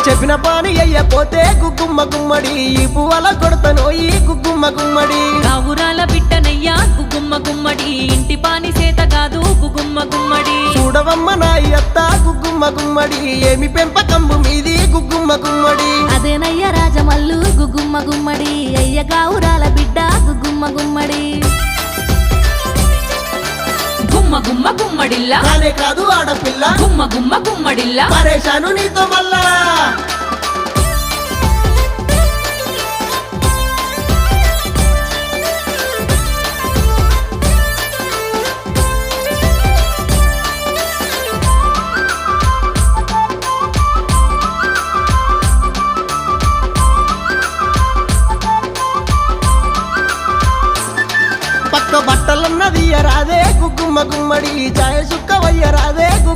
చెప్పిన పాని అయ్యపోతే గుగ్గుమ్మ గుమ్మడి ఈ పువ్వల కొడతనోయి గుగ్గుమ్మ గుమ్మడి కావురాల బిడ్డనయ్యా గుగ్గుమ్మ గుమ్మడి ఇంటి పాని సేత కాదు గుగ్గుమ్మ గుమ్మడి చూడవమ్మ నా అత్త గుగ్గుమ్మ గుమ్మడి ఏమి పెంపకంబు మీది గుగ్గుమ్మ గుమ్మడి అదేనయ్య రాజమల్లు గుగ్గుమ్మ గుమ్మడి అయ్య గావురాల బిడ్డ గుగ్గుమ్మ గుమ్మడి గుమ్మ గుమ్మ గుమ్మడిల్లా కానే కాదు ఆడపిల్ల గుమ్మ గుమ్మ గుమ్మడిల్లా పరేషాను నీతో మళ్ళా పక్క బట్టలన్నది రాదే గుగ్గుమ్మ గుమ్మడి చాయ సుక్క వయ్య రాదే